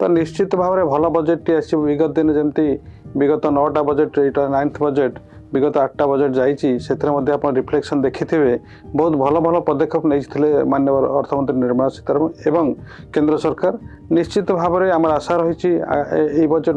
तो निश्चित भाव में भल बजेट टी आस विगत दिन जमी विगत 9टा बजेट यहाँ 9th बजेट विगत 8टा बजेट जाइए रिफ्लेक्शन देखि बहुत भल भल पदक्षेप नहीं माननीय अर्थमंत्री निर्मला सीतारमण एवं केंद्र सरकार निश्चित भाव में आम आशा रही बजेट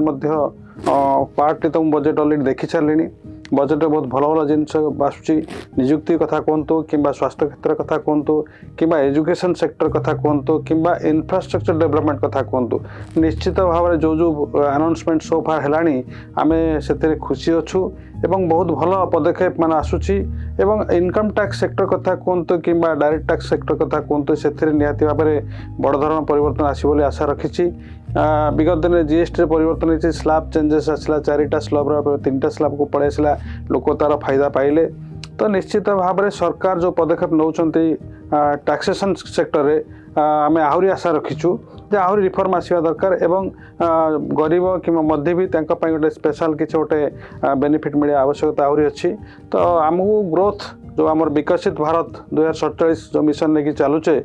पार्टी तो बजेट अलरेडी देखी सारे बजेट बहुत भल भल जिनस आसूँ निजुक्ति कथा कहतु कि स्वास्थ्य क्षेत्र कथा कहतु कि एजुकेशन सेक्टर कथा कहतु कि इंफ्रास्ट्रक्चर डेवलपमेंट कथा कहतु निश्चित भाव में जो जो अनाउंसमेंट सो फार है आम से खुशी अच्छू एवं बहुत भल पदक्षेप मान आसूची एवं इनकम टैक्स सेक्टर कथा कहतु कि डायरेक्ट टैक्स सेक्टर कथा कहतु से निहाती भाव में बड़ धरण परिवर्तन आसो आशा रखी विगत दिन जीएसटी परिवर्तन होती स्लैब चेंजेस आसला 4टा स्लैब 3टा स्लैब को पड़े आसला लोक तार फायदा पाइले तो निश्चित भाव में सरकार जो पदक्षेप नौकरी टैक्सेशन सेक्टर रे आम आहरी आशा रखीचु जे आहरी रिफॉर्म आसवा दरकार एवं गरीब कि मध्यवित्त गोटे स्पेशल किसी गोटे बेनिफिट मिले आवश्यकता आहरी अच्छी तो आमको ग्रोथ जो आमर विकसित भारत 2047 जो मिशन लेकिन चलुचे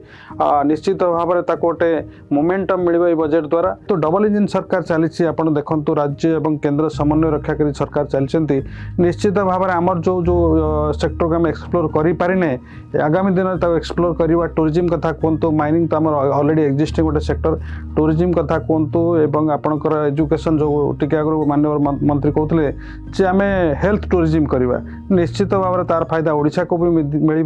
निश्चित भाव में गोटे मोमेंटम मिले बजेट द्वारा तो डबल इंजिन सरकार चली आप देखु राज्य एवं केंद्र समन्वय रक्षा कर सरकार चलती निश्चित भाव में आमर जो जो सेक्टर को आम एक्सप्लोर करें आगामी दिन में एक्सप्लोर करवा टूरिज्म कथा कहतु माइनिंग तो आम अलरेडी एक्जिस्टिंग गोटे सेक्टर टूरिज्म कथा कहतु एवं आपणकर एजुकेशन जो टिके आगु माननीय मंत्री कहते आम हेल्थ टूरिज्म करवा निश्चित भाव में तार फायदा ओडिशा को भी मिल